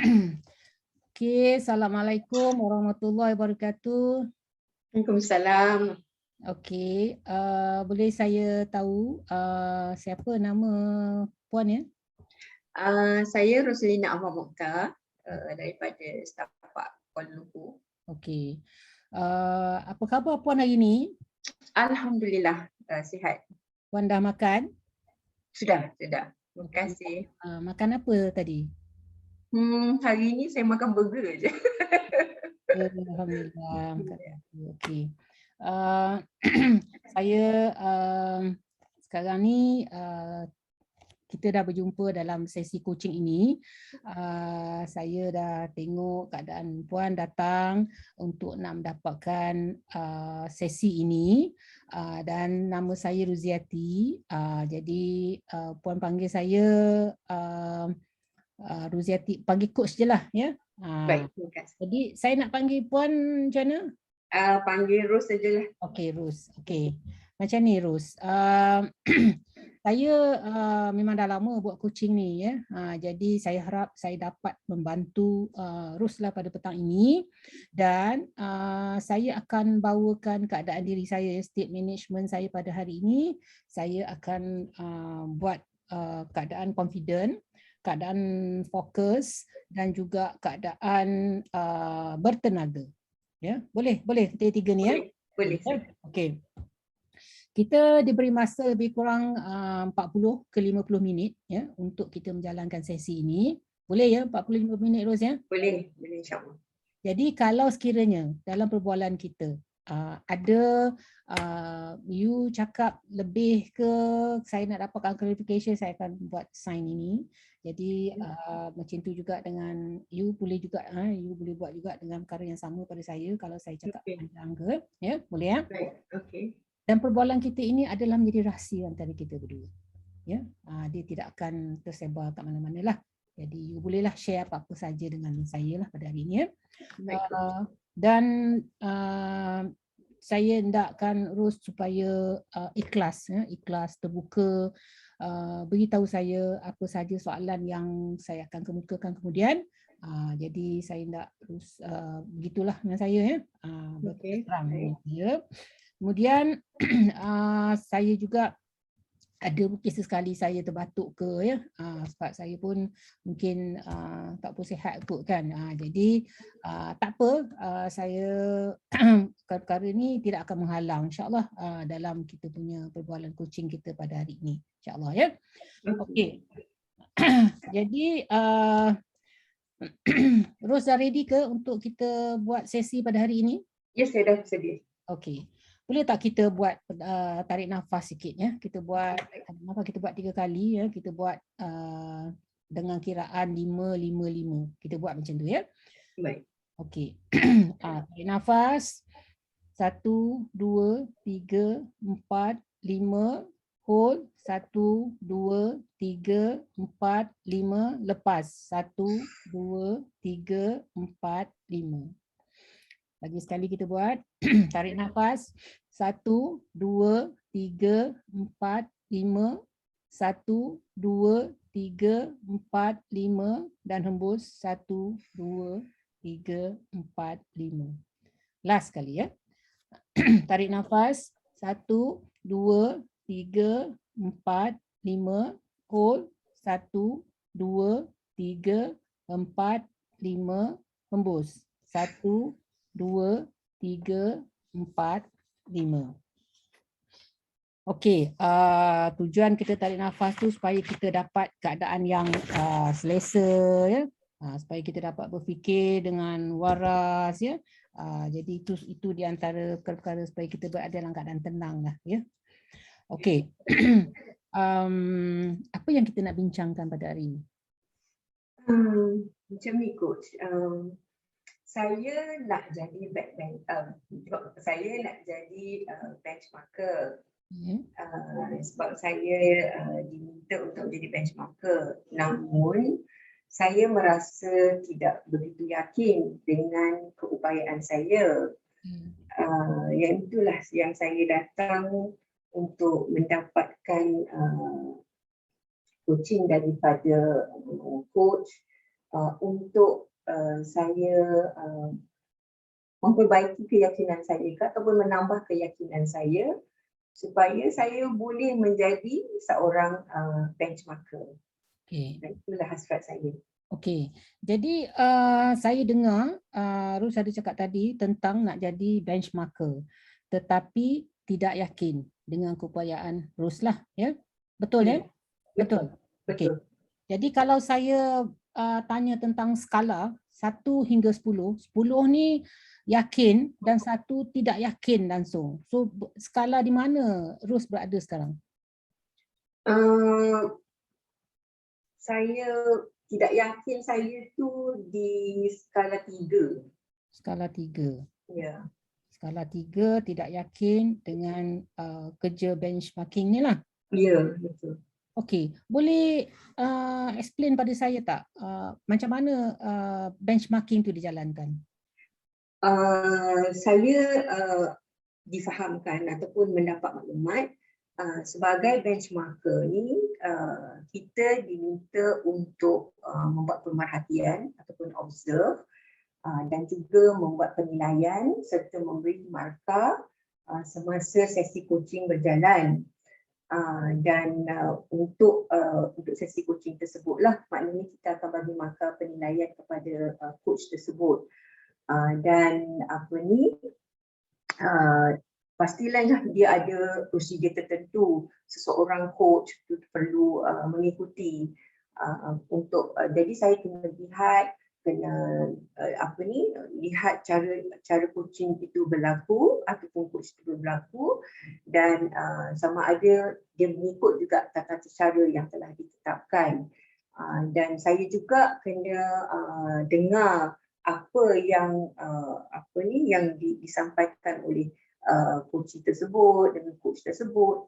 Okey, Assalamualaikum warahmatullahi wabarakatuh. Waalaikumsalam. Okey, boleh saya tahu siapa nama puan ya? Saya Roslina Ahmad Mokhtar daripada Setapak Kuala Lumpur. Okey. Apa khabar puan hari ni? Alhamdulillah sihat. Puan dah makan? Sudah. Terima Okey. kasih. Makan apa tadi? Hari ini saya makan burger je. Alhamdulillah. Okey. Saya sekarang ni kita dah berjumpa dalam sesi coaching ini. Saya dah tengok keadaan puan datang untuk nak mendapatkan sesi ini, dan nama saya Ruziati. Jadi puan panggil saya Ruziati, panggil coach je lah ya. Baik, terima kasih. Jadi saya nak panggil puan macam mana? Panggil Ros sajalah. Okey, Ros. Okey. Macam ni, Ros. Saya memang dah lama buat coaching ni ya. Jadi saya harap saya dapat membantu Ros lah pada petang ini, dan saya akan bawakan keadaan diri saya, state management saya pada hari ini. Saya akan buat keadaan confident, keadaan fokus dan juga keadaan bertenaga. Ya, boleh tiga ni ya. Boleh. Okey. Kita diberi masa lebih kurang 40 ke 50 minit ya untuk kita menjalankan sesi ini. Boleh ya 45 minit Ros ya? Boleh insya-Allah. Jadi kalau sekiranya dalam perbualan kita ada you cakap lebih ke saya nak dapatkan clarification, saya akan buat sign ini. Jadi macam tu juga dengan you boleh juga you boleh buat juga dengan perkara yang sama pada saya kalau saya cakap panjang ke ya, boleh ya? Baik, okey. Dan perbualan kita ini adalah menjadi rahsia antara kita berdua. Ya, dia tidak akan tersebar kat mana-mana lah. Jadi you bolehlah share apa-apa saja dengan saya lah pada hari ini ya. Dan saya hendakkan Ros supaya ikhlas ya, ikhlas terbuka, beritahu saya apa saja soalan yang saya akan kemukakan kemudian. Jadi saya hendak terus begitulah dengan saya ya. Berterang dengan saya. Kemudian saya juga ada mungkin sesekali saya terbatuk ke ya, sebab saya pun mungkin tak pun sihat kot kan. Jadi tak apa, saya perkara ni tidak akan menghalang insya-Allah dalam kita punya perbualan coaching kita pada hari ini insya-Allah ya. Okey. Jadi Ros dah ready ke untuk kita buat sesi pada hari ini? Ya, saya dah sedia. Okey. Boleh tak kita buat tarik nafas sikit ya. Kita buat 3 kali ya. Kita buat dengan kiraan 5-5-5. Kita buat macam tu ya. Baik. Okey. Tarik nafas. 1 2 3 4 5. Hold. 1 2 3 4 5. Lepas. 1 2 3 4 5. Lagi sekali kita buat. Tarik nafas. 1 2 3 4 5. 1 2 3 4 5 dan hembus. 1 2 3 4 5. Last kali ya. Tarik nafas. 1 2 3 4 5. Hold. 1 2 3 4 5. Hembus. 1 2 3 4 5. Okey, tujuan kita tarik nafas tu supaya kita dapat keadaan yang selesa ya. Supaya kita dapat berfikir dengan waras ya. Jadi itu di antara perkara supaya kita berada dalam keadaan tenang lah ya. Okey. Apa yang kita nak bincangkan pada hari ini? Macam ni coach. Saya nak jadi saya nak jadi benchmarker. Sebab saya diminta untuk jadi benchmarker. Namun saya merasa tidak begitu yakin dengan keupayaan saya. Yang itulah yang saya datang untuk mendapatkan coaching daripada coach untuk saya memperbaiki keyakinan saya ataupun menambah keyakinan saya supaya saya boleh menjadi seorang benchmarker. Okey. Itulah hasrat saya. Okey. Jadi saya dengar Ros ada cakap tadi tentang nak jadi benchmarker, tetapi tidak yakin dengan keupayaan Ros lah, ya? Betul ya? Betul. Okey. Betul. Jadi kalau saya tanya tentang skala 1 hingga 10, 10 ni yakin dan 1 tidak yakin langsung. So skala di mana Ros berada sekarang? Saya tidak yakin saya tu di skala 3. Skala 3. Ya. Skala 3 tidak yakin dengan kerja benchmarking ni lah. Ya, betul. Okey, boleh explain pada saya tak macam mana benchmarking tu dijalankan? Saya difahamkan ataupun mendapat maklumat sebagai benchmarker ni kita diminta untuk membuat pemerhatian ataupun observe dan juga membuat penilaian serta memberi markah semasa sesi coaching berjalan. Dan untuk sesi coaching tersebutlah maknanya kita akan bagi markah penilaian kepada coach tersebut. Dan pastilah dia ada prosedur tertentu seseorang coach itu perlu mengikuti untuk jadi saya kena lihat cara coaching itu berlaku ataupun coach itu berlaku dan sama ada dia mengikut juga tata cara yang telah ditetapkan. Dan saya juga kena dengar apa yang disampaikan oleh coach tersebut dengan coach tersebut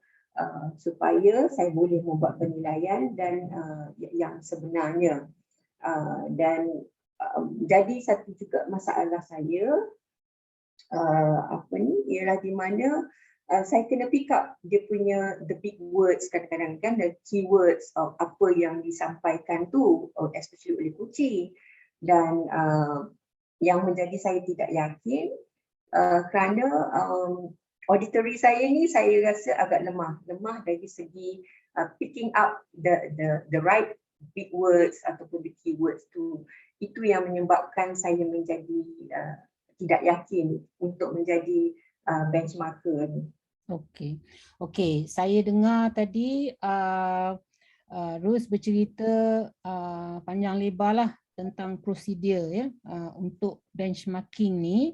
supaya saya boleh membuat penilaian dan yang sebenarnya. Dan jadi satu juga masalah saya ialah di mana saya kena pick up dia punya the big words kadang-kadang kan, the keywords of apa yang disampaikan tu especially oleh coaching. Dan yang menjadi saya tidak yakin kerana auditory saya ni saya rasa agak lemah dari segi picking up the right big words ataupun the keywords tu. Itu yang menyebabkan saya menjadi tidak yakin untuk menjadi benchmarker ni. Okey, saya dengar tadi Ros bercerita panjang lebar lah tentang prosedur ya untuk benchmarking ni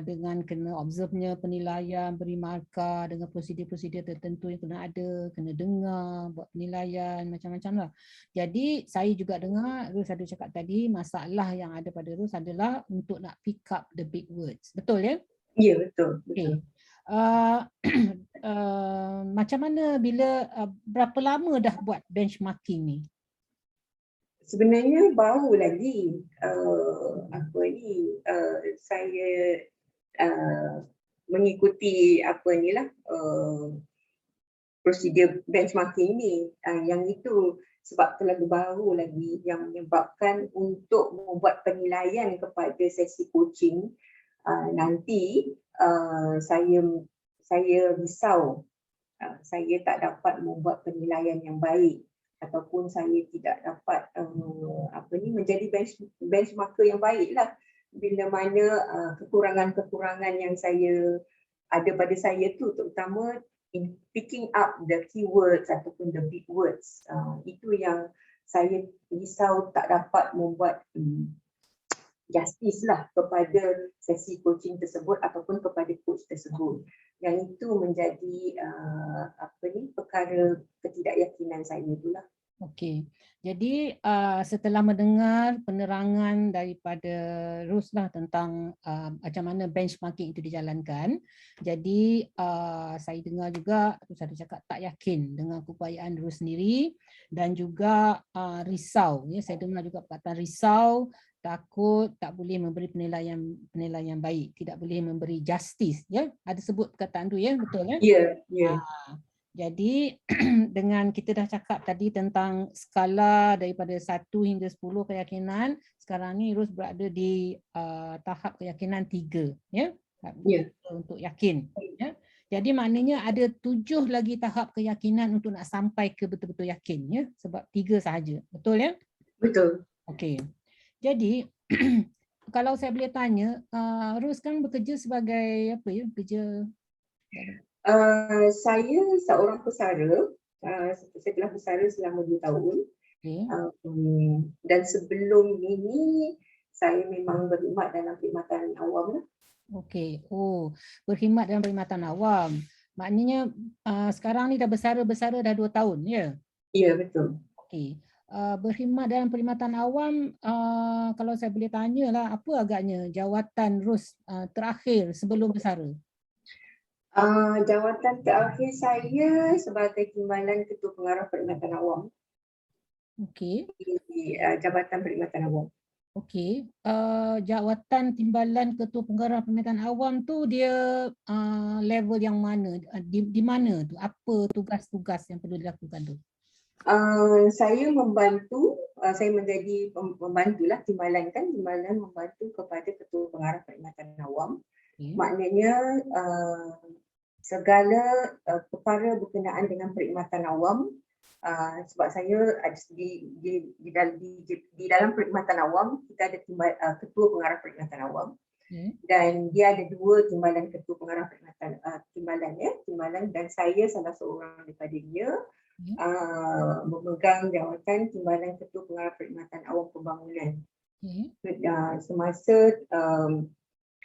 dengan kena observe-nya penilaian, beri markah dengan prosedur-prosedur tertentu yang kena ada, kena dengar, buat penilaian macam-macam lah. Jadi saya juga dengar Ros ada cakap tadi masalah yang ada pada Ros adalah untuk nak pick up the big words. Betul ya? Ya, betul. Okay. Macam mana berapa lama dah buat benchmarking ni? Sebenarnya baru lagi saya mengikuti prosedur benchmarking ni. Yang itu sebab terlalu baru lagi yang menyebabkan untuk membuat penilaian kepada sesi coaching nanti saya risau saya tak dapat membuat penilaian yang baik ataupun saya tidak dapat menjadi benchmarker yang baiklah bila mana kekurangan-kekurangan yang saya ada pada saya tu terutama in picking up the keywords ataupun the big words. Itu yang saya risau tak dapat membuat justice lah kepada sesi coaching tersebut ataupun kepada coach tersebut. Yang itu menjadi perkara ketidakyakinan saya itulah. Okey. Jadi setelah mendengar penerangan daripada Ros lah tentang macam mana benchmarking itu dijalankan, jadi saya dengar juga Ros ada cakap tak yakin dengan keupayaan Ros sendiri dan juga risau. Ya, saya dengar juga perkataan risau, takut tak boleh memberi penilaian baik, tidak boleh memberi justice. Ya, ada sebut perkataan tu ya, betul ya? Ya. Jadi dengan kita dah cakap tadi tentang skala daripada 1 hingga 10 keyakinan, sekarang ni Rus berada di tahap keyakinan 3, ya. Ya. Untuk yakin, ya. Jadi maknanya ada 7 lagi tahap keyakinan untuk nak sampai ke betul-betul yakin, ya. Sebab 3 sahaja. Betul, ya? Betul. Okey. Jadi kalau saya boleh tanya, Rus kan bekerja sebagai apa ya? Kerja Saya seorang pesara. Saya telah pesara selama 2 tahun. okay. Dan sebelum ini saya memang berkhidmat dalam perkhidmatan awam lah. Okey. Oh, berkhidmat dalam perkhidmatan awam. Maknanya sekarang ni dah bersara dah 2 tahun, ya? Ya, betul. Okey. Berkhidmat dalam perkhidmatan awam, kalau saya boleh tanyalah, apa agaknya jawatan Rus terakhir sebelum bersara? Jawatan terakhir saya sebagai Timbalan Ketua Pengarah Perkhidmatan Awam. Okey. Di Jabatan Perkhidmatan Awam. Okey. Jawatan Timbalan Ketua Pengarah Perkhidmatan Awam tu dia level yang mana? Di mana tu? Apa tugas-tugas yang perlu dilakukan tu? Saya membantu, saya menjadi membantulah Timbalan kan, Timbalan membantu kepada Ketua Pengarah Perkhidmatan Awam. Okay. Maknanya segala perkara berkenaan dengan perkhidmatan awam, sebab saya di dalam perkhidmatan awam kita ada Ketua Pengarah Perkhidmatan Awam. Dan dia ada 2 timbalan Ketua Pengarah Perkhidmatan timbalan dan saya salah seorang daripada dia memegang jawatan Timbalan Ketua Pengarah Perkhidmatan Awam Pembangunan. Semasa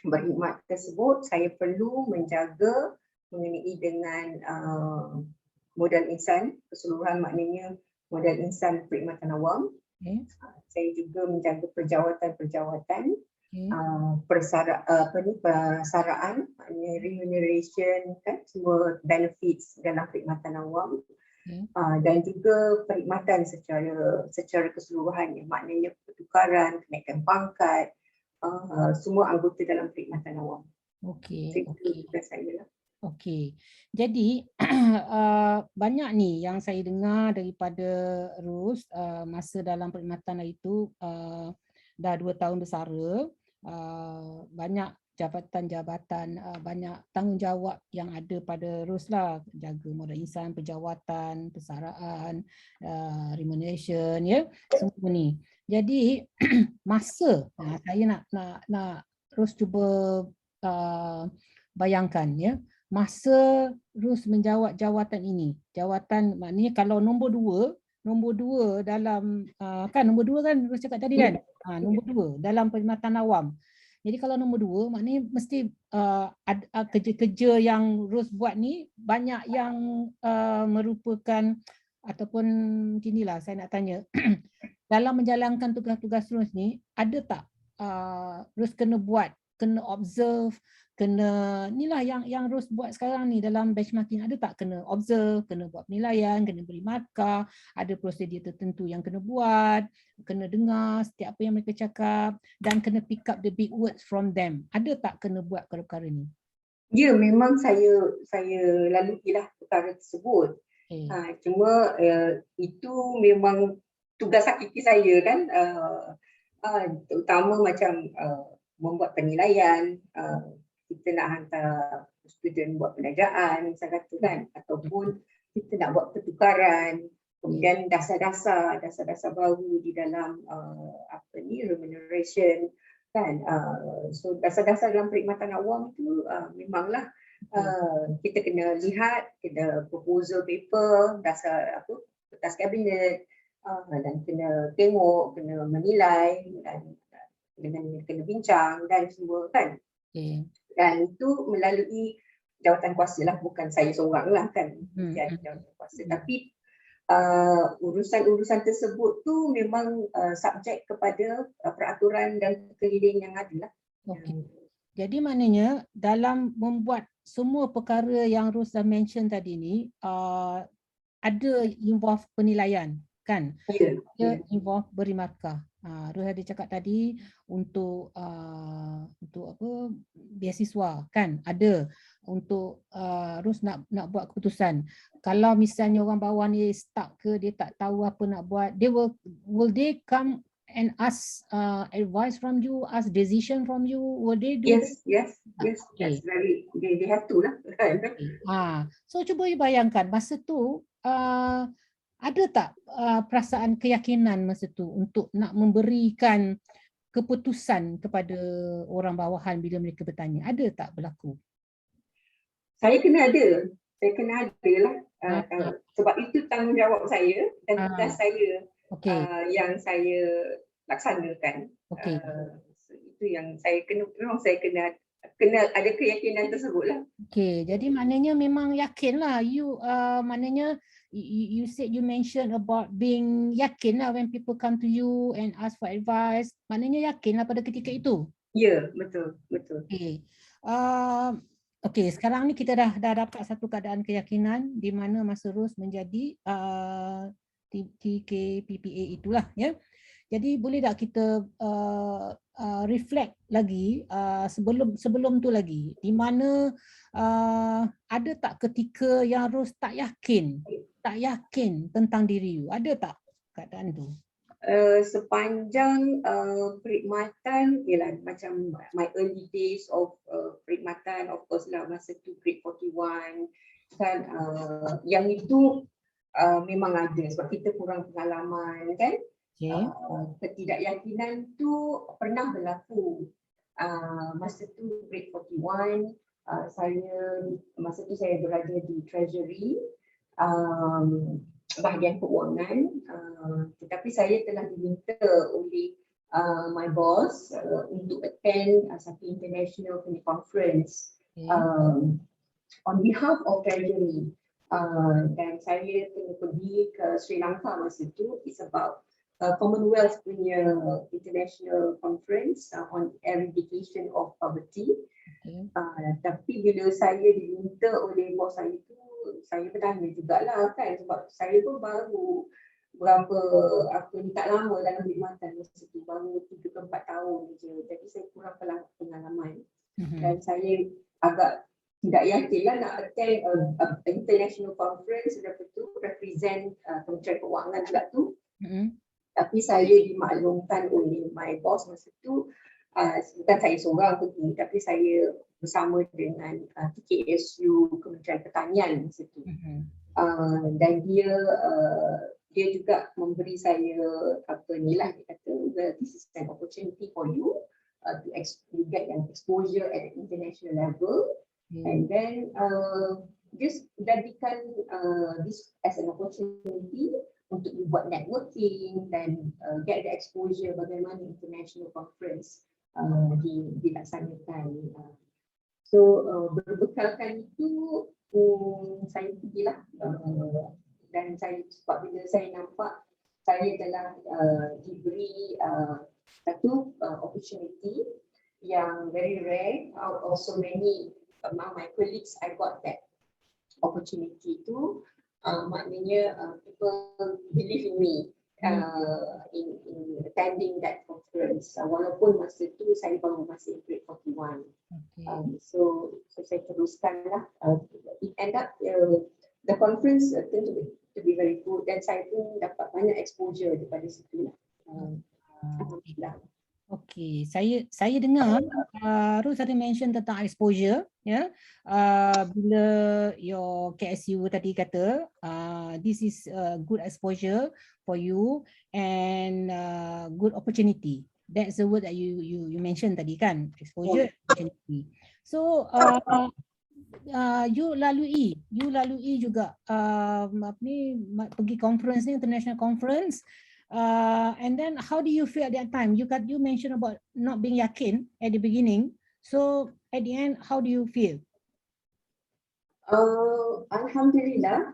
berkhidmat tersebut, saya perlu menjaga mengenai dengan modal insan keseluruhan, maknanya modal insan perkhidmatan awam. Saya juga menjaga perjawatan-perjawatan, persaraan, maknanya remuneration kan, semua benefits dalam perkhidmatan awam. Dan juga perkhidmatan secara keseluruhan, maknanya pertukaran, kenaikan pangkat, semua anggota dalam perkhidmatan awam. Okey. Saya. Okey. Jadi banyak ni yang saya dengar daripada Rus masa dalam perkhidmatan itu dah 2 tahun bersara, banyak jabatan-jabatan, banyak tanggungjawab yang ada pada Rus lah, jaga modal insan, perjawatan, persaraan, remuneration, ya, semua ni. Jadi masa saya nak Rus cuba bayangkan, ya, masa Rus menjawat jawatan ini. Jawatan maknanya kalau nombor 2 dalam kan nombor 2 kan Rus cakap tadi kan? Nombor 2 dalam perkhidmatan awam. Jadi kalau nombor 2 maknanya mesti kerja-kerja yang Rus buat ni banyak yang merupakan ataupun ginilah saya nak tanya dalam menjalankan tugas-tugas Rus ni ada tak Rus kena buat, kena observe, kena inilah yang Rus buat sekarang ni dalam benchmarking, ada tak kena observe, kena buat penilaian, kena beri markah, ada prosedur tertentu yang kena buat, kena dengar setiap apa yang mereka cakap dan kena pick up the big words from them. Ada tak kena buat perkara ni? Ya, memang saya laluilah perkara tersebut. Cuma itu memang tugas hakiki saya kan, terutama macam membuat penilaian, kita nak hantar student buat penajaan misalnya kata kan, ataupun kita nak buat pertukaran, kemudian dasar-dasar baru di dalam remuneration kan. So dasar-dasar dalam perkhidmatan awam itu memanglah kita kena lihat, kena proposal paper, dasar kertas kabinet, dan kena tengok, kena menilai dan dengan kena bincang dan semua kan. Dan itu melalui jawatan kuasa lah, bukan saya seorang lah kan, jawatan kuasa. Tapi urusan-urusan tersebut tu memang subjek kepada peraturan dan kekeliling yang ada lah. Jadi maknanya dalam membuat semua perkara yang Rus dah mention tadi ni ada involve penilaian. kan? Ya. Dia involve beri markah. Rus ada cakap tadi untuk apa, beasiswa kan, ada untuk Rus nak buat keputusan. Kalau misalnya orang bawah ni stuck ke, dia tak tahu apa nak buat, they will they come and ask advice from you, ask decision from you? Will they do? Yes. Okay. That's very, they have to lah. So cuba you bayangkan masa tu ada tak perasaan keyakinan masa tu untuk nak memberikan keputusan kepada orang bawahan bila mereka bertanya? Ada tak berlaku? Saya kena ada lah. Sebab itu tanggungjawab saya dan tugas saya yang saya laksanakan. So itu yang saya kena, memang saya kena ada keyakinan tersebut lah. Okay, jadi maknanya memang yakin lah. You maknanya you said, you mentioned about being yakin lah when people come to you and ask for advice. Maknanya yakin lah pada ketika itu. Ya, betul. Okay. Okay, sekarang ni kita dah dapat satu keadaan keyakinan di mana masa Rus menjadi TKPPA itulah ya. Jadi boleh tak kita reflect lagi sebelum tu lagi, di mana ada tak ketika yang Rus tak yakin tentang diri you? Ada tak keadaan tu? Sepanjang perkhidmatan, ialah macam my early days of perkhidmatan, of course lah masa tu grade 41 kan, yang itu memang ada sebab kita kurang pengalaman kan. Ketidakyakinan tu pernah berlaku masa tu grade 41. Masa tu saya berada di Treasury, bahagian keuangan, tetapi saya telah diminta oleh my boss untuk attend satu international conference on behalf of Treasury, dan saya kena pergi ke Sri Lanka masa tu. It's about Commonwealth punya international conference on eradication of poverty. Tapi bila saya diminta oleh bos saya tu, saya bertanya jugalah kan, sebab saya pun baru tak lama dalam perkhidmatan masa tu, baru 3 ke 4 tahun je. Jadi saya kurang pengalaman dan saya agak tidak yakinlah nak attend international conference, lepas tu represent Kementerian Keuangan pula tu. Tapi saya dimaklumkan oleh my boss masa tu, bukan saya seorang pergi, tapi saya bersama dengan TKSU Kementerian Pertanian masa tu. Dan dia juga memberi saya dia kata, well, this is an opportunity for you to get an exposure at an international level, and then just jadikan this as an opportunity untuk buat networking dan get the exposure bagaimana international conference dilaksanakan. So berbekalkan itu saya pergilah, dan sebab bila saya nampak saya telah diberi satu opportunity yang very rare out of so many among my colleagues. I got that opportunity tu. Maknanya people believe in me in attending that conference, walaupun masa tu saya baru masih grade 41. So saya teruskanlah. It end up the conference turned to be very good, dan saya pun dapat banyak exposure daripada situ. Alhamdulillah. Okay, saya dengar Rus ada mention tentang exposure, ya. Bila your KSU tadi kata this is good exposure for you and good opportunity. That's the word that you mention tadi kan, exposure, opportunity. So you lalui juga pergi conference ni, international conference. And then how do you feel at that time? You mentioned about not being yakin at the beginning. So at the end, how do you feel? Alhamdulillah,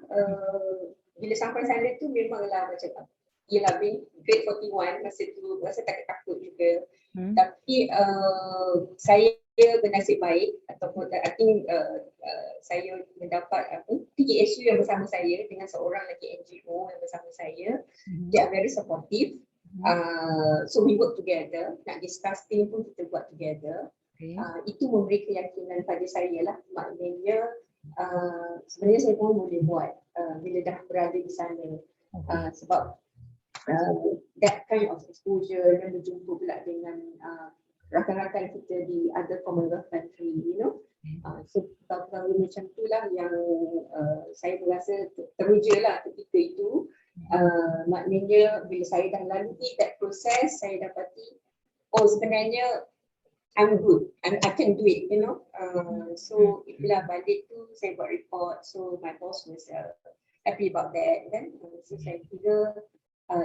bila sampai sana tu memanglah macam ialah being grade 41 masa tu rasa takut juga. Tapi saya bernasib baik ataupun I think saya mendapat PKSU yang bersama saya dengan seorang lagi NGO yang bersama saya. They are very supportive. So we work together, nak discuss thing pun kita buat together. Itu memberi keyakinan pada saya lah, maknanya sebenarnya saya pun boleh buat bila dah berada di sana. Sebab that kind of exposure dan berjumpa pula dengan rakan-rakan kita di other Commonwealth country, you know. So perkara macam tu lah yang saya merasa teruja lah ketika itu. Maknanya bila saya dah lalui that process, saya dapati sebenarnya I'm good, I can do it, you know. So itulah balik tu saya buat report, so my boss was happy about that. Then so saya kira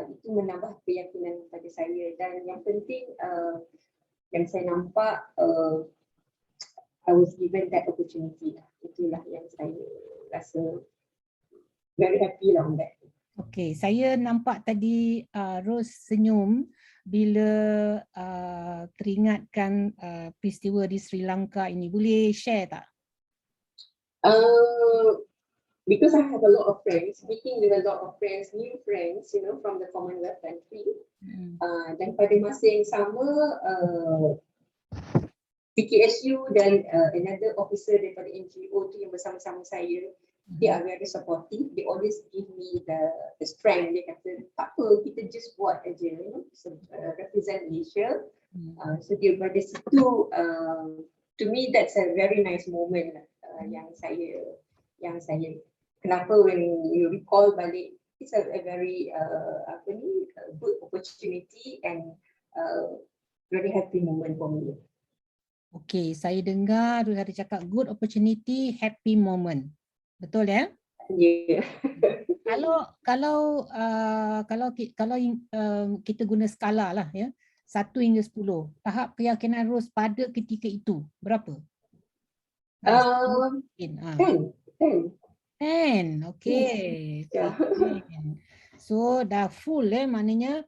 itu menambah keyakinan pada saya. Dan yang penting yang saya nampak I was given that opportunity lah. Itulah yang saya rasa very happy lah on that. Okay, saya nampak tadi Rose senyum bila teringatkan peristiwa di Sri Lanka ini. Boleh share tak? Because I have a lot of friends, meeting with a lot of friends, new friends, you know, from the Commonwealth country. Dan pada masa yang sama, PKSU dan another officer daripada NGO tu yang bersama-sama saya, they are very supportive. They always give me the strength. Dia kata, tak apa, kita just buat aja, you know, so, represent Malaysia. So daripada situ, to me that's a very nice moment yang saya kenapa when you recall balik, it's a very good opportunity and very happy moment for me. Okay, saya dengar Rose ada cakap good opportunity, happy moment. Betul ya? Yeah. Kalau kita guna skala lah ya, 1 hingga 10, tahap keyakinan Rose pada ketika itu berapa? 10. Okay. Yeah. So dah full maknanya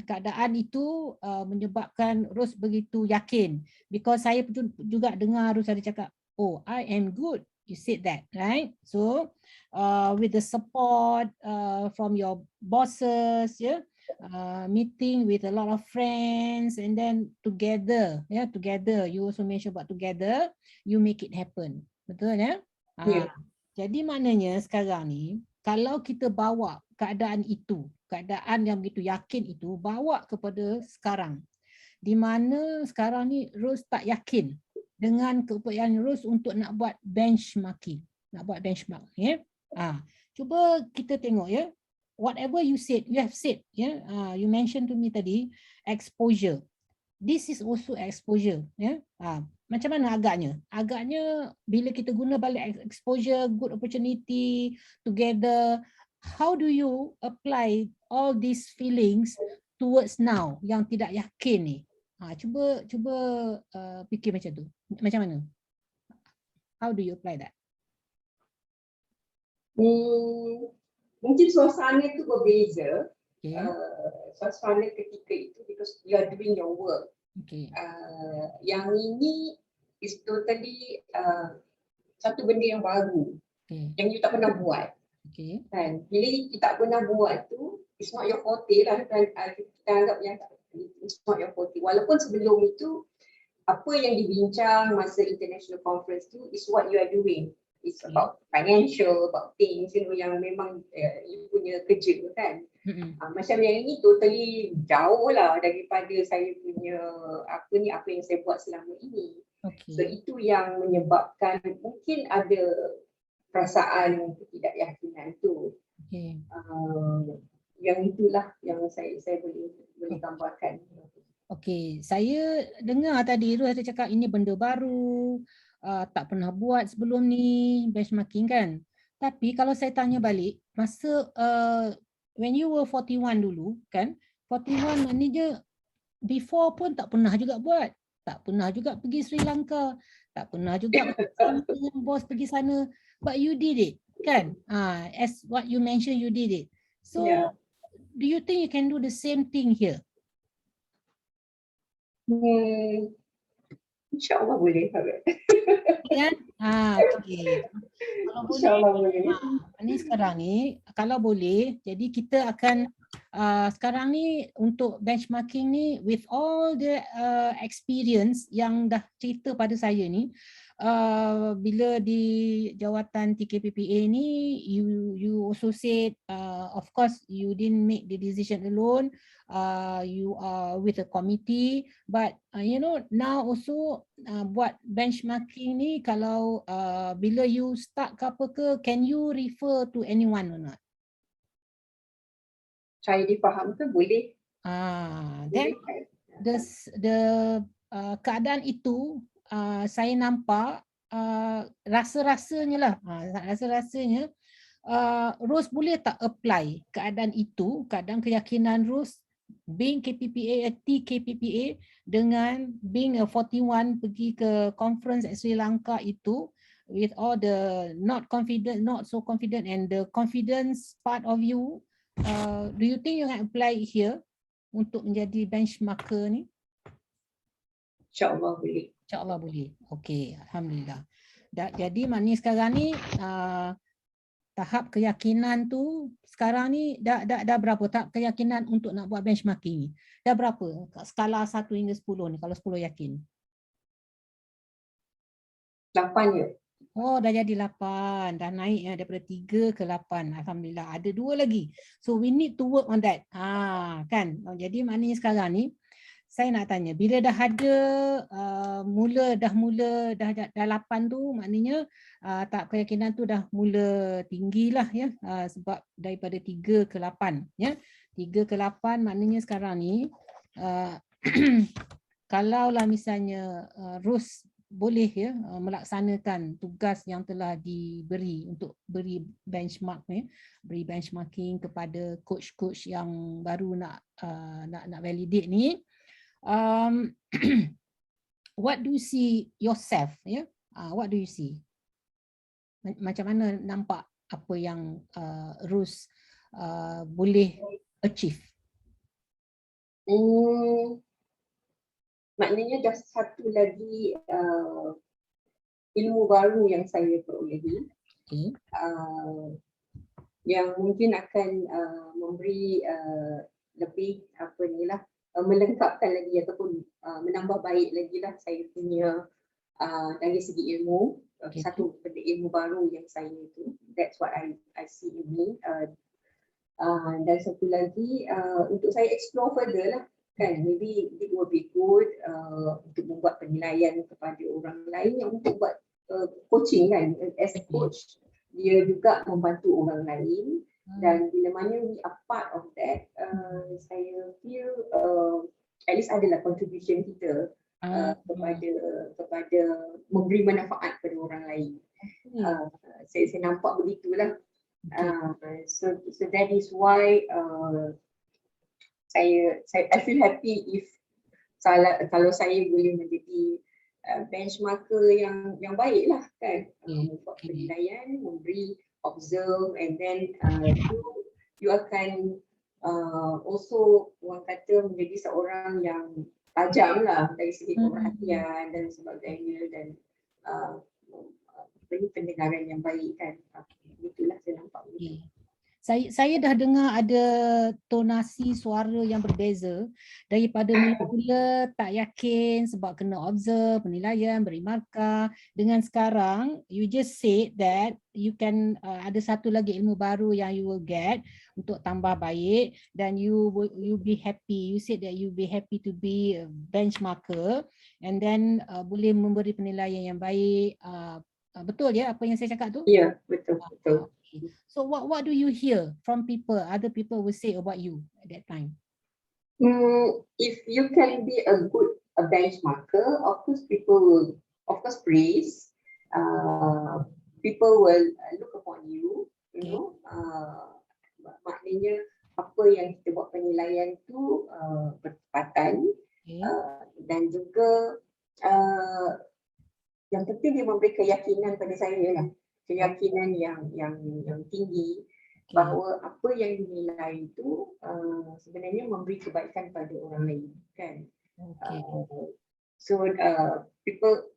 keadaan itu menyebabkan Rose begitu yakin. Because saya juga dengar Rose ada cakap, oh I am good. You said that, right? So with the support from your bosses, yeah, meeting with a lot of friends, and then together, you also mentioned about together, you make it happen. Betul ya? Yeah. Jadi maknanya sekarang ni, kalau kita bawa keadaan itu, keadaan yang begitu yakin itu, bawa kepada sekarang, di mana sekarang ni Rose tak yakin dengan keupayaan Rose untuk nak buat benchmarking, ya. Cuba kita tengok ya, whatever you said, you have said, ya, you mentioned to me tadi exposure. This is also exposure, ya. Macam mana agaknya? Agaknya bila kita guna balik exposure, good opportunity together, how do you apply all these feelings towards now yang tidak yakin ni? Cuba fikir macam tu. Macam mana? How do you apply that? Mungkin suasana tu berbeza. Okay. Suasana ketika itu because you are doing your work. Okay. Yang ini is totally satu benda yang baru, yang you tak pernah buat. Okay. Kan? Bila you tak pernah buat tu, it's not your forte lah. Kita anggap yang it's not your forte. Walaupun sebelum itu, apa yang dibincang masa international conference tu is what you are doing. It's about financial, about things, you know, yang memang you punya kerja kan. Macam yang ini totally jauh lah daripada saya punya apa yang saya buat selama ini. Okay. So itu yang menyebabkan mungkin ada perasaan ketidakyakinan tu. Okay. Yang itulah yang saya boleh gambarkan. Okay, saya dengar tadi Rose ada cakap ini benda baru, tak pernah buat sebelum ni, benchmarking kan. Tapi kalau saya tanya balik, masa when you were 41 dulu kan, 41 maknanya before pun tak pernah juga buat. Tak pernah juga pergi Sri Lanka, tak pernah juga dengan bos pergi sana, but you did it kan. As what you mentioned, you did it. So do you think you can do the same thing here? InsyaAllah boleh. Ya, okey. Kalau boleh, InsyaAllah boleh. Ni sekarang ni kalau boleh, jadi kita akan sekarang ni untuk benchmarking ni with all the experience yang dah cerita pada saya ni, bila di jawatan TKPPA ni you also said of course you didn't make the decision alone, you are with a committee, but you know now also buat benchmarking ni kalau bila you start ke apa ke, can you refer to anyone or not? Saya difaham ke boleh? Then Boleh. the keadaan itu saya nampak rasa-rasanya lah, rasa-rasanya Rose boleh tak apply keadaan itu, keadaan keyakinan Rose being KPPA, TKPPA dengan being a 41 pergi ke conference at Sri Lanka itu with all the not confident, not so confident and the confidence part of you, do you think you can apply here untuk menjadi benchmarker ni? InsyaAllah boleh. InsyaAllah boleh. Okey, Alhamdulillah. Jadi maknanya sekarang ni tahap keyakinan tu sekarang ni dah berapa tahap keyakinan untuk nak buat benchmarking ni? Dah berapa? Skala 1 hingga 10 ni kalau 10 yakin. 8 je. Oh, dah jadi 8. Dah naik ya daripada 3 ke 8. Alhamdulillah. Ada 2 lagi. So we need to work on that. Kan? Jadi maknanya sekarang ni saya nak tanya, bila dah ada dah 8 tu, maknanya tahap keyakinan tu dah mula tinggilah ya, sebab daripada 3 ke 8 ya. 3 ke 8 maknanya sekarang ni kalaulah misalnya Rose boleh ya melaksanakan tugas yang telah diberi untuk beri benchmark ni, beri benchmarking kepada coach-coach yang baru nak validate ni. What do you see yourself? Yeah? What do you see? Macam mana nampak apa yang Rose boleh achieve? Maknanya dah satu lagi ilmu baru yang saya perolehi, yang mungkin akan memberi lebih apa ni lah, melengkapkan lagi ataupun menambah baik lagi lah saya punya dari segi ilmu. Satu benda ilmu baru yang saya itu, that's what I see in me. Dan satu lagi untuk saya explore further lah kan, maybe it will be good untuk membuat penilaian kepada orang lain yang untuk buat coaching kan, as a coach dia juga membantu orang lain. Dan bila mana we are part of that, saya feel at least adalah contribution kita kepada memberi manfaat kepada orang lain. Saya nampak begitulah. So that is why I feel happy if kalau saya boleh menjadi benchmarker yang baik lah kan, membuat penilaian, memberi observe, and then you akan also orang kata menjadi seorang yang tajam lah dari segi perhatian dan sebagainya, dan pendengaran yang baik kan. Itulah saya nampak. Saya dah dengar ada tonasi suara yang berbeza daripada mula-mula tak yakin sebab kena observe, penilaian, beri markah, dengan sekarang you just said that you can ada satu lagi ilmu baru yang you will get untuk tambah baik, dan you be happy. You said that you be happy to be a benchmarker and then boleh memberi penilaian yang baik. Betul ya apa yang saya cakap tu? Ya, betul. So what do you hear from people, other people will say about you at that time? If you can be a benchmarker, of course people will praise. People will look upon you, you know. Maknanya apa yang kita buat penilaian tu bertepatan, dan juga yang penting dia memberi keyakinan pada saya lah. Keyakinan yang tinggi bahawa apa yang dinilai itu sebenarnya memberi kebaikan pada orang lain, kan. So people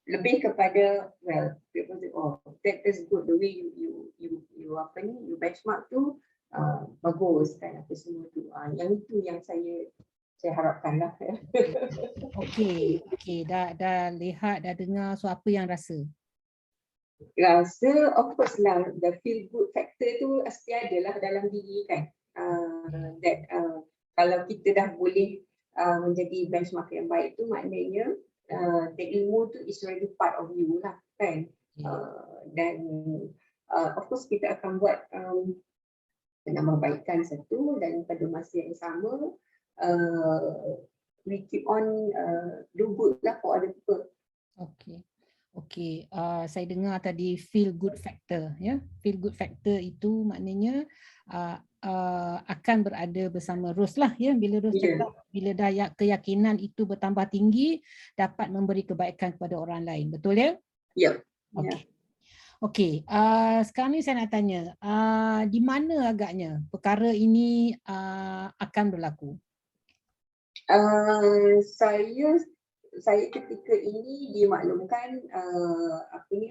lebih kepada, well, people say, oh, that is good, the way you apa ni, you benchmark tu bagus, kan, apa semua tu. Yang itu yang saya harapkan lah. Okey, dah lihat, dah dengar, so apa yang rasa? Rasa of course lah, the feel good factor tu pasti ada lah dalam diri, kan. That kalau kita dah boleh menjadi benchmark yang baik tu, maknanya the ilmu tu is already part of you lah, kan. Dan of course kita akan buat penambahbaikan satu, dan pada masa yang sama we keep on do good lah for other people. Okey, saya dengar tadi feel good factor, ya. Feel good factor itu maknanya akan berada bersama Ros lah, ya. Bila Ros cakap, bila dah keyakinan itu bertambah tinggi, dapat memberi kebaikan kepada orang lain, betul ya? Ya. Okey, sekarang ni saya nak tanya, di mana agaknya perkara ini akan berlaku? Saya ketika ini dimaklumkan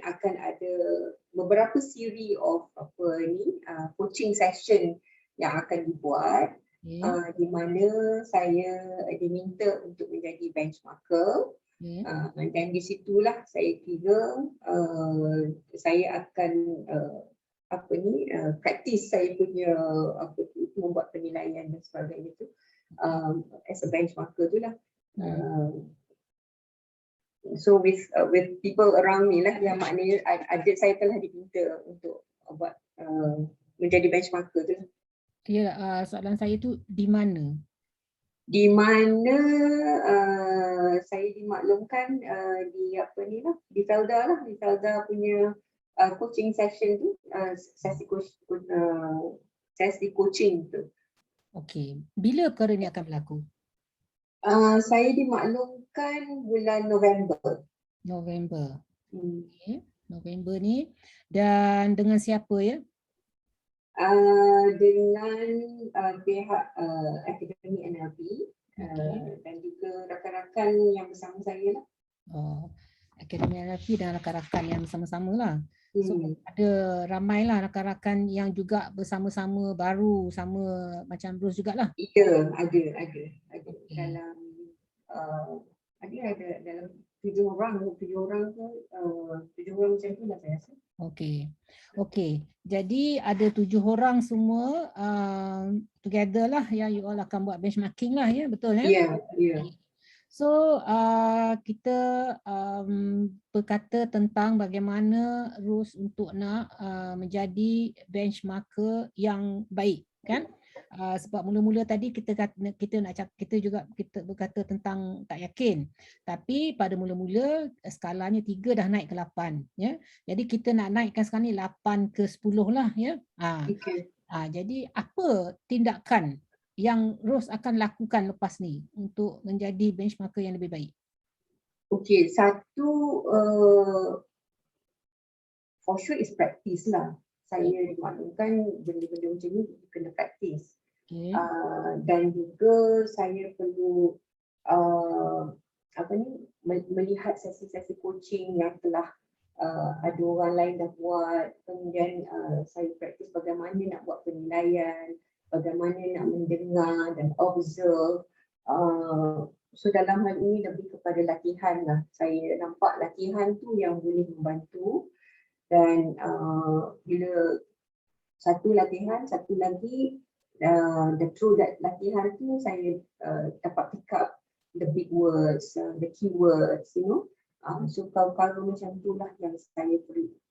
akan ada beberapa siri of coaching session yang akan dibuat, di mana saya diminta untuk menjadi benchmarker. Dan di situlah saya kira saya akan praktis saya punya membuat penilaian dan sebagainya tu as a benchmarker tu lah. So with people around me lah, yang maknanya adik saya telah diminta untuk buat menjadi benchmarker tu. Ya, soalan saya tu di mana? Di mana saya dimaklumkan di di Felda lah, di Felda punya coaching session tu, sesi coaching tu. Okey, bila perkara ni akan berlaku? Saya dimaklumkan bulan November. Okay. November ni, dan dengan siapa, ya? Dengan pihak Akademi NLP dan juga rakan-rakan yang bersama saya lah. Akademi NLP dan rakan-rakan yang bersama-sama lah. So ada ramailah rakan-rakan yang juga bersama-sama baru sama macam Ros jugalah. Ya, ada. Dalam ada dalam 7 orang macam tu lah saya rasa. Okey. Jadi ada 7 orang semua together lah, ya, you all akan buat benchmarking lah, ya, betul ya? Ya. So kita berkata tentang bagaimana Ros untuk nak menjadi benchmarker yang baik, kan? Sebab mula-mula tadi kita berkata tentang tak yakin, tapi pada mula-mula skalanya 3 dah naik ke 8, ya. Jadi kita nak naikkan sekarang ni 8 ke 10 lah, ya. Jadi apa tindakan yang Ros akan lakukan lepas ni untuk menjadi benchmarker yang lebih baik? Okey, satu for sure is practice lah. Saya dimaklumkan benda-benda macam ni kena praktis. Dan juga saya perlu melihat sesi-sesi coaching yang telah ada orang lain dah buat. Kemudian saya praktis bagaimana nak buat penilaian, bagaimana nak mendengar dan observe. So dalam hal ini lebih kepada latihan lah. Saya nampak latihan tu yang boleh membantu. Dan bila satu latihan, satu lagi through that latihan tu saya dapat pick up the big words, the keywords, you know. So kalau macam tu lah yang saya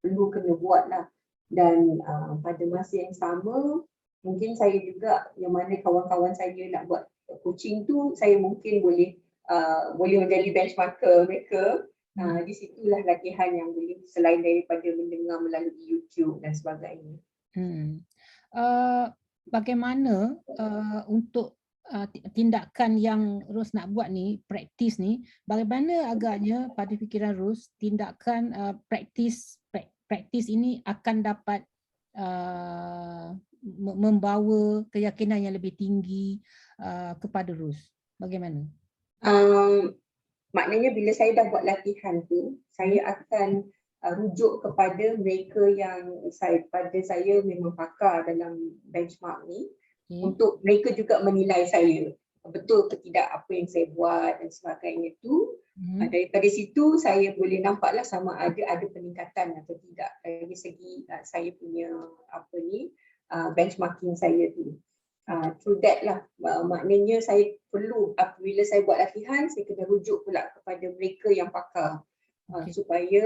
perlu kena buat lah. Dan pada masa yang sama, mungkin saya juga, yang mana kawan-kawan saya nak buat coaching tu, saya mungkin boleh menjadi benchmarker mereka. Di situlah latihan yang boleh, selain daripada mendengar melalui YouTube dan sebagainya. Bagaimana untuk tindakan yang Ros nak buat ni, praktis ni, bagaimana agaknya pada fikiran Ros praktis ini akan dapat membawa keyakinan yang lebih tinggi kepada Rus? Bagaimana? Maknanya bila saya dah buat latihan tu, saya akan rujuk kepada mereka yang pada saya memang pakar dalam benchmark ni, untuk mereka juga menilai saya betul ke tidak apa yang saya buat dan sebagainya tu. Daripada situ saya boleh nampaklah sama ada peningkatan atau tidak dari segi saya punya benchmarking saya tu. Through that lah, maknanya saya perlu apabila saya buat latihan, saya kena rujuk pula kepada mereka yang pakar, supaya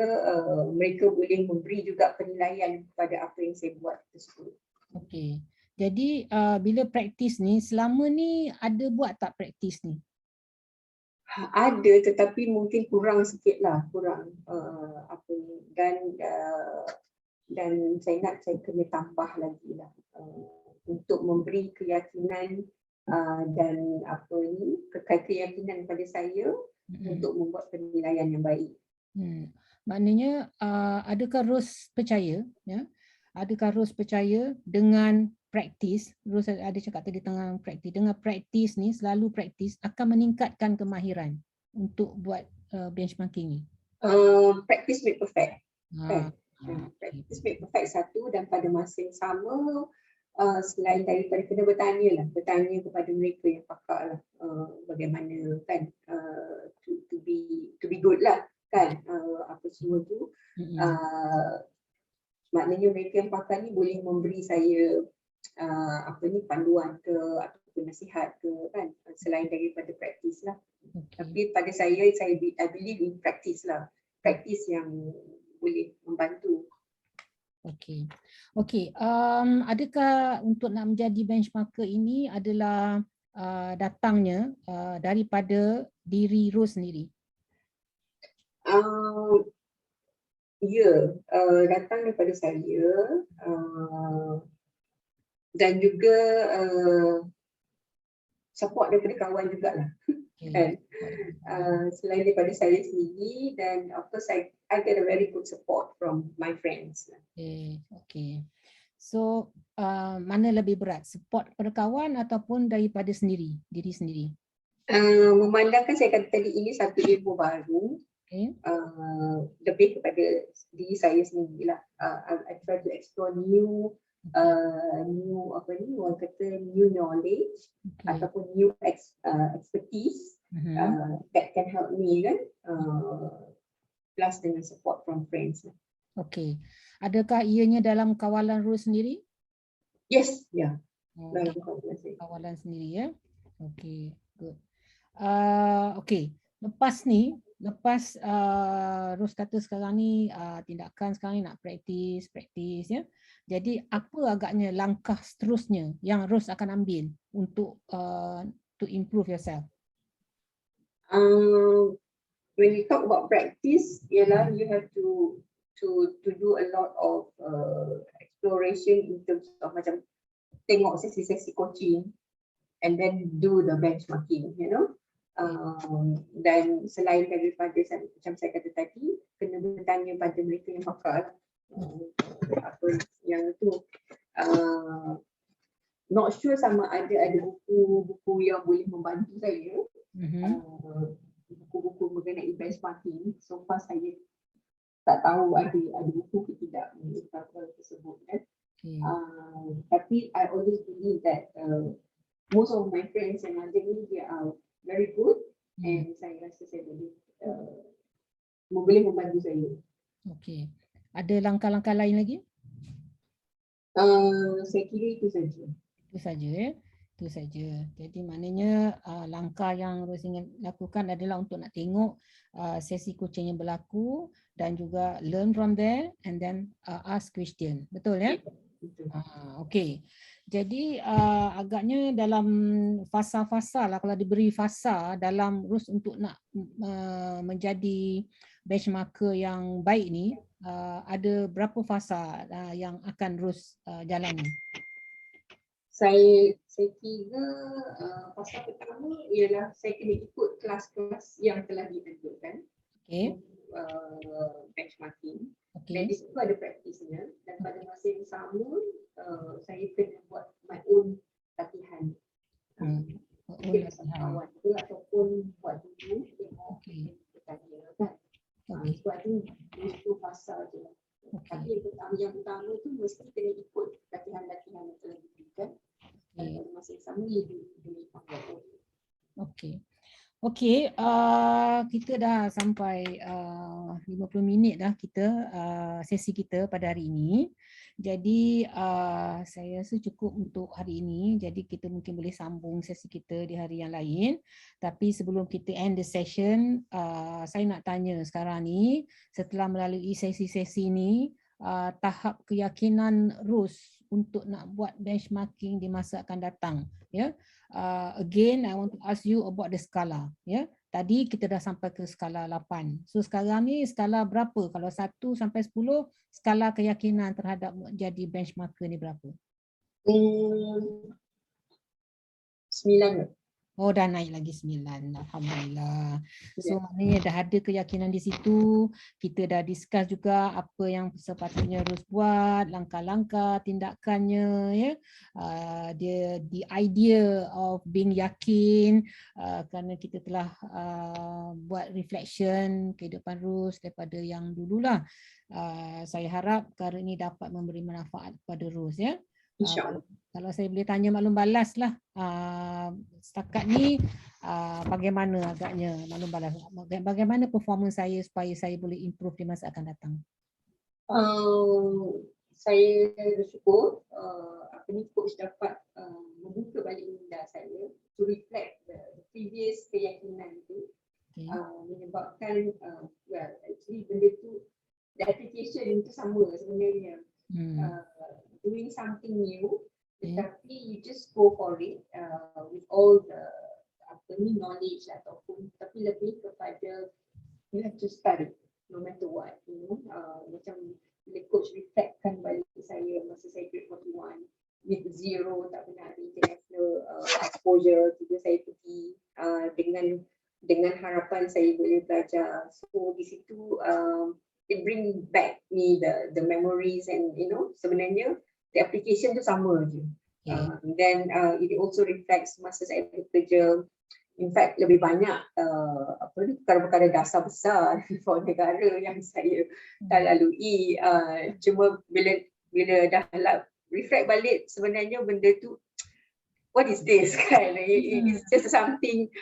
mereka boleh memberi juga penilaian kepada apa yang saya buat tersebut. Okey. Jadi bila praktis ni, selama ni ada buat tak praktis ni? Ada, tetapi mungkin kurang sikit lah, kurang dan saya kena tambah lagi lah untuk memberi keyakinan dan keyakinan pada saya untuk membuat penilaian yang baik. Maknanya adakah Ros percaya, ya? Adakah Ros percaya dengan praktis? Ros ada cakap tadi tentang praktis. Dengan praktis ni, selalu praktis akan meningkatkan kemahiran untuk buat benchmarking ni. Practice make perfect. Practice make perfect satu, dan pada masa yang sama selain daripada kena bertanya kepada mereka yang pakar lah, bagaimana kan to be good lah kan, apa semua tu. Maknanya mereka yang pakar ni boleh memberi saya panduan ke ataupun nasihat ke kan, selain daripada praktis lah. Tapi pada saya I believe in practice lah, practice yang boleh membantu. Okey. Adakah untuk nak menjadi benchmarker ini adalah datangnya daripada diri Ros sendiri? Datang daripada saya dan juga support daripada kawan jugalah. Kan? Selain daripada saya sendiri, dan of course I get a very good support from my friends. Okay. So mana lebih berat, support daripada kawan ataupun daripada diri sendiri? Memandangkan saya kata tadi ini satu ilmu baru, lebih kepada diri saya sendirilah. I try to explore new knowledge ataupun new expertise that can help me kan, plus dengan support from friends. Okay. Adakah ianya dalam kawalan Ros sendiri? Yes, ya. Dalam kawalan sendiri ya. Okay, good. Okay. Lepas Ros kata sekarang ni tindakan sekarang ni nak praktis ya. Jadi apa agaknya langkah seterusnya yang Ros akan ambil untuk to improve yourself? When you talk about practice, ialah you have to do a lot of exploration in terms of macam tengok sesi-sesi coaching and then do the benchmarking, you know. Dan selain daripada macam saya kata tadi, kena bertanya pada mereka yang pakar apa yang itu. Not sure sama ada buku yang boleh membantu saya, buku-buku mengenai benchmarking. So far saya tak tahu ada buku ke tidak mengenai tersebut kan. Tapi I always believe that most of my friends yang ada ni, they are very good, and saya rasa saya boleh membantu saya. Okay. Ada langkah-langkah lain lagi? Saya kira itu saja. Itu saja ya. Itu saja. Jadi maknanya langkah yang Ros ingin lakukan adalah untuk nak tengok sesi coaching yang berlaku dan juga learn from there and then ask question. Betul ya? Okay. Jadi agaknya dalam fasa-fasa lah, kalau diberi fasa dalam Ros untuk nak menjadi benchmarker yang baik ni, ada berapa fasa yang akan Ros jalani? Saya kira fasa pertama ialah saya kena ikut kelas-kelas yang telah ditentukan. Okay. benchmarking. Dan Okay. di situ ada praktisnya, dan pada masa yang sama saya kena buat my own latihan. Mungkin bersama kawan ke ataupun buat dulu tengok Okay. tanya kan. Okay. So I think itu fasa je. Tapi yang utama tu mesti kena ikut latihan-latihan yang telah diberikan. Dan pada masa yang sama dia diberikan. Okay. Okey, kita dah sampai 50 minit dah kita sesi kita pada hari ini. Jadi saya rasa cukup untuk hari ini. Jadi kita mungkin boleh sambung sesi kita di hari yang lain. Tapi sebelum kita end the session, saya nak tanya sekarang ni, setelah melalui sesi-sesi ni, tahap keyakinan Ros untuk nak buat benchmarking di masa akan datang, ya. Again, I want to ask you about the skala. Ya, tadi kita dah sampai ke skala 8. So sekarang ni skala berapa? Kalau 1 sampai 10, skala keyakinan terhadap jadi benchmarker ni berapa? 9. Oh, dah naik lagi 9. Alhamdulillah. So maknanya dah ada keyakinan di situ. Kita dah discuss juga apa yang sepatutnya Ros buat, langkah-langkah tindakannya, ya. Dia the idea of being yakin, kerana kita telah buat reflection kehidupan Ros daripada yang dululah. Saya harap perkara ini dapat memberi manfaat kepada Ros, ya. Kalau saya boleh tanya maklum balas lah, setakat ni bagaimana agaknya maklum balas, bagaimana performance saya supaya saya boleh improve di masa akan datang? Saya bersyukur coach dapat membuka balik minda saya to reflect the previous keyakinan itu, menyebabkan actually benda tu, the application itu sama sebenarnya. Doing something new, tetapi you just go for it with all the knowledge ataupun, tapi lebih kepada you have to study no matter what, macam bila coach reflectkan balik saya masa saya grade 41 with zero, tak pernah ada international exposure, tiba saya pergi dengan harapan saya boleh belajar. So di situ it bring back me the memories, and sebenarnya the application tu sama je. Then it also reflects masa saya bekerja. In fact lebih banyak perkara-perkara dasar besar for negara yang saya dah lalui. Cuma bila dah reflect balik, sebenarnya benda tu what is this kan? It's just something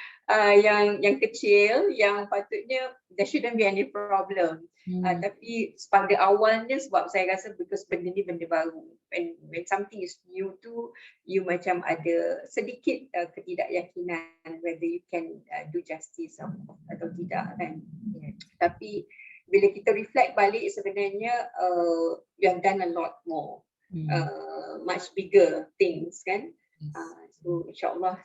yang kecil yang patutnya there shouldn't be any problem. Tapi pada awalnya, sebab saya rasa because benda ni benda baru, when something is new tu, you macam ada sedikit ketidakyakinan whether you can do justice atau tidak kan. Tapi bila kita reflect balik, sebenarnya you have done a lot more, much bigger things kan. So insyaAllah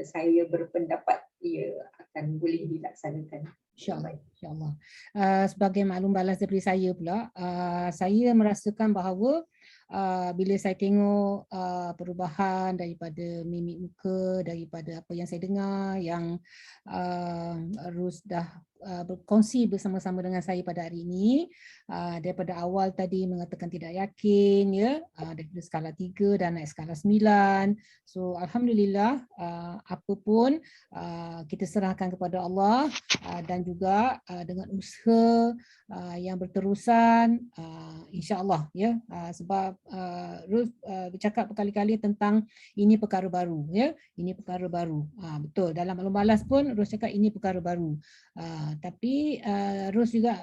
saya berpendapat ia akan boleh dilaksanakan. InsyaAllah. Sebagai maklum balas daripada saya pula, saya merasakan bahawa bila saya tengok perubahan daripada mimik muka, daripada apa yang saya dengar, yang Ros dah berkongsi bersama-sama dengan saya pada hari ini, daripada awal tadi mengatakan tidak yakin, ya, daripada skala 3 dan naik skala 9. So alhamdulillah, apa pun kita serahkan kepada Allah, dan juga dengan usaha yang berterusan, insya-Allah, ya, sebab Ros bercakap berkali-kali tentang ini perkara baru, ya, ini perkara baru. Betul, dalam maklum balas pun Ros cakap ini perkara baru. Tapi Ros juga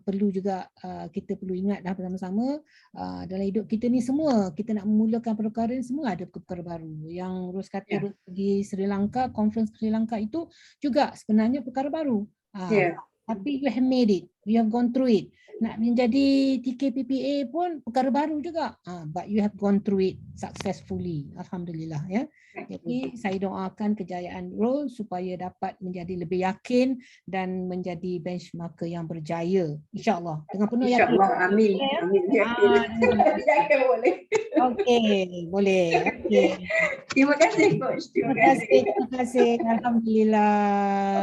perlu juga kita perlu ingat dah bersama-sama, dalam hidup kita ni semua kita nak memulakan perkara ni semua ada perkara baru. Yang Ros kata Ros pergi Sri Lanka, conference Sri Lanka itu juga sebenarnya perkara baru. Tapi you have made it, you have gone through it. Nak menjadi TKPPA pun perkara baru juga, but you have gone through it successfully, alhamdulillah, ya. Jadi saya doakan kejayaan Ros supaya dapat menjadi lebih yakin dan menjadi benchmarker yang berjaya, insya-Allah, dengan penuh yakin. InsyaAllah, amin. Amin. Yakin boleh. Okey, boleh. Okey. Terima kasih coach. Terima kasih. Alhamdulillah.